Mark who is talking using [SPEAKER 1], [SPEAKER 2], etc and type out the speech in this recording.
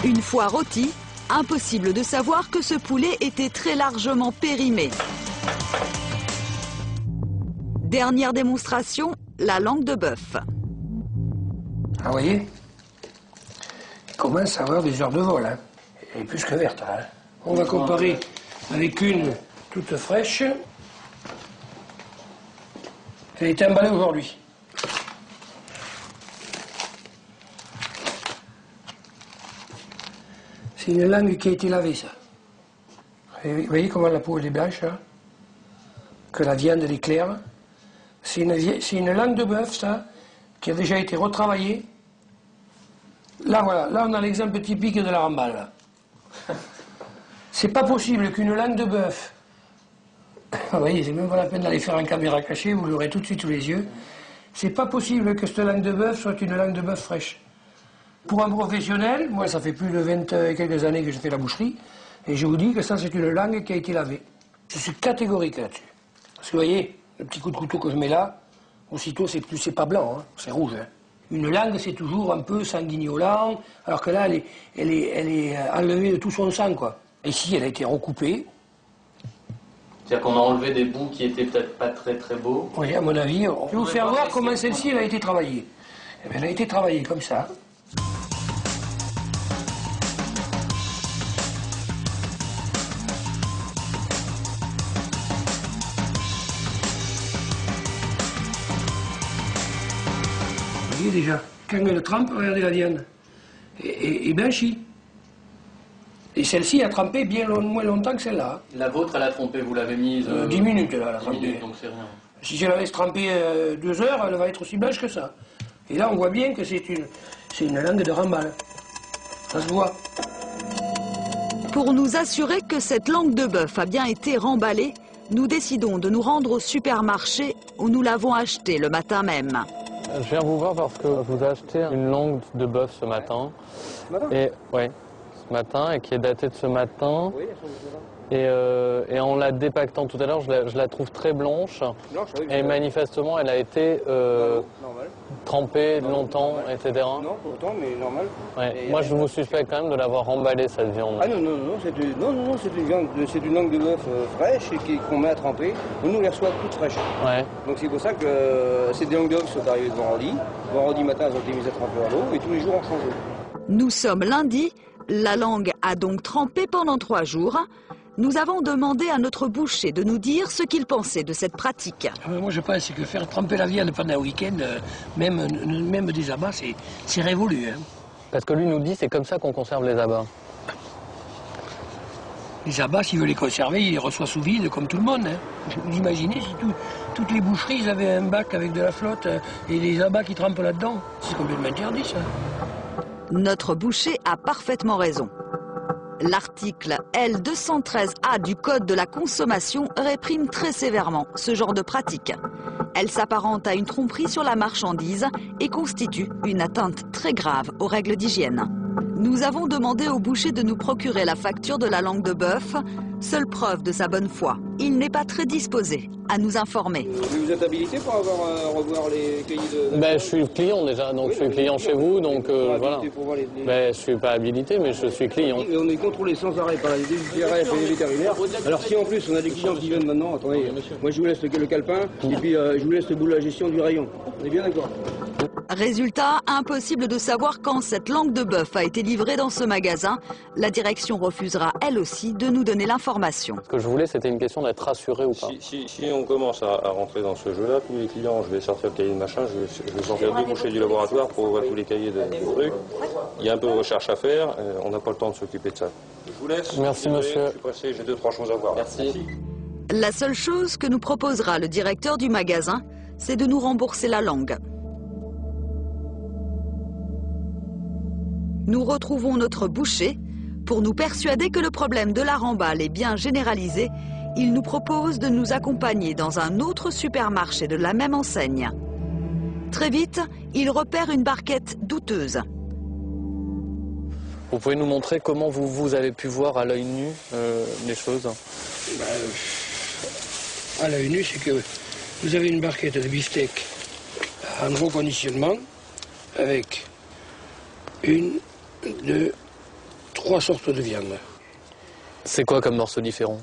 [SPEAKER 1] Une fois rôti, impossible de savoir que ce poulet était très largement périmé. Dernière démonstration, la langue de bœuf.
[SPEAKER 2] Ah, vous voyez, il commence à avoir des heures de vol, hein. Elle est plus que verte, hein. On va comparer avec une toute fraîche. Elle a été emballée aujourd'hui. C'est une langue qui a été lavée, ça. Vous voyez comment la peau elle est blanche, hein, que la viande elle est claire. C'est une langue de bœuf, ça, qui a déjà été retravaillée. Là, voilà, là on a l'exemple typique de la remballe. C'est pas possible qu'une langue de bœuf, vous voyez, c'est même pas la peine d'aller faire en caméra cachée, vous l'aurez tout de suite sous les yeux. C'est pas possible que cette langue de bœuf soit une langue de bœuf fraîche. Pour un professionnel, moi ça fait plus de 20 et quelques années que je fais la boucherie, et je vous dis que ça c'est une langue qui a été lavée. Je suis catégorique là-dessus. Parce que vous voyez, le petit coup de couteau que je mets là, aussitôt c'est pas blanc, hein, c'est rouge. Hein. Une langue c'est toujours un peu sanguignolant, alors que là elle est enlevée de tout son sang, quoi. Ici elle a été recoupée.
[SPEAKER 3] C'est-à-dire qu'on a enlevé des bouts qui étaient peut-être pas très beaux.
[SPEAKER 2] Oui, à mon avis, je vais vous faire voir comment celle-ci elle a été travaillée. Eh bien, elle a été travaillée comme ça. Vous voyez déjà, quand elle trempe, regardez la viande, et blanchie. Et celle-ci a trempé bien moins longtemps que celle-là.
[SPEAKER 3] La vôtre, elle a trempé, vous l'avez mise
[SPEAKER 2] 10 minutes, là, elle a
[SPEAKER 3] 10
[SPEAKER 2] trempé.
[SPEAKER 3] minutes, donc c'est rien.
[SPEAKER 2] Si je la laisse tremper 2 heures, elle va être aussi blanche que ça. Et là, on voit bien que c'est une langue de remballe. Ça se voit.
[SPEAKER 1] Pour nous assurer que cette langue de bœuf a bien été remballée, nous décidons de nous rendre au supermarché où nous l'avons achetée le matin même.
[SPEAKER 4] Je viens vous voir parce que je vous ai acheté une langue de bœuf ce matin. Et ouais, ce matin, et qui est datée de ce matin. Oui, et en la dépactant tout à l'heure, je la trouve très blanche. Et manifestement, elle a été trempée longtemps, etc.
[SPEAKER 5] Non, pourtant, mais normal.
[SPEAKER 4] Ouais. Moi, je vous suspecte quand même de l'avoir emballée, cette viande.
[SPEAKER 5] Ah non, c'est une langue de bœuf fraîche qu'on met à tremper. On nous les reçoit toutes fraîches.
[SPEAKER 4] Ouais.
[SPEAKER 5] Donc c'est pour ça que c'est des langues de bœuf qui sont arrivées de vendredi. Vendredi matin, elles ont été mises à tremper à l'eau et tous les jours, on change.
[SPEAKER 1] Nous sommes lundi, la langue a donc trempé pendant 3 jours. Nous avons demandé à notre boucher de nous dire ce qu'il pensait de cette pratique.
[SPEAKER 2] Moi je pense que faire tremper la viande pendant un week-end, même des abats, c'est révolu. Hein.
[SPEAKER 4] Parce que lui nous dit c'est comme ça qu'on conserve les abats.
[SPEAKER 2] Les abats, s'il veut les conserver, il les reçoit sous vide comme tout le monde. Hein. Vous imaginez si toutes les boucheries avaient un bac avec de la flotte et des abats qui trempent là-dedans. C'est complètement interdit ça.
[SPEAKER 1] Notre boucher a parfaitement raison. L'article L213A du Code de la consommation réprime très sévèrement ce genre de pratique. Elle s'apparente à une tromperie sur la marchandise et constitue une atteinte très grave aux règles d'hygiène. Nous avons demandé au boucher de nous procurer la facture de la langue de bœuf, seule preuve de sa bonne foi. Il n'est pas très disposé à nous informer.
[SPEAKER 5] Vous êtes habilité pour revoir les cahiers de...
[SPEAKER 4] Ben, je suis client déjà, donc oui, je suis client chez vous, donc voilà. Ben, je ne suis pas habilité, mais je suis client.
[SPEAKER 5] Et on est contrôlé sans arrêt par les DGRF et les vétérinaires. Alors si en plus on a des clients qui viennent maintenant, attendez, moi je vous laisse le calepin, et puis je vous laisse le bout de la gestion du rayon. On est bien d'accord?
[SPEAKER 1] Résultat, impossible de savoir quand cette langue de bœuf a été livrée dans ce magasin. La direction refusera, elle aussi, de nous donner l'information.
[SPEAKER 4] Ce que je voulais, c'était une question d'être rassuré ou pas.
[SPEAKER 6] Si on commence à rentrer dans ce jeu-là, tous les clients, je vais sortir le cahier de machin, je vais sortir 2 bouchées du laboratoire pour ouvrir tous les cahiers de trucs. Il y a un peu de recherche à faire, on n'a pas le temps de s'occuper de ça. Je vous laisse.
[SPEAKER 4] Merci, monsieur.
[SPEAKER 6] Je suis pressé, j'ai 2-3 choses à voir.
[SPEAKER 4] Merci.
[SPEAKER 1] La seule chose que nous proposera le directeur du magasin, c'est de nous rembourser la langue. Nous retrouvons notre boucher. Pour nous persuader que le problème de la remballe est bien généralisé, il nous propose de nous accompagner dans un autre supermarché de la même enseigne. Très vite, il repère une barquette douteuse.
[SPEAKER 4] Vous pouvez nous montrer comment vous avez pu voir à l'œil nu les choses?
[SPEAKER 2] À l'œil nu, c'est que vous avez une barquette de beefsteak en gros conditionnement avec 1, 2, 3 sortes de viande.
[SPEAKER 4] C'est quoi comme morceaux différents?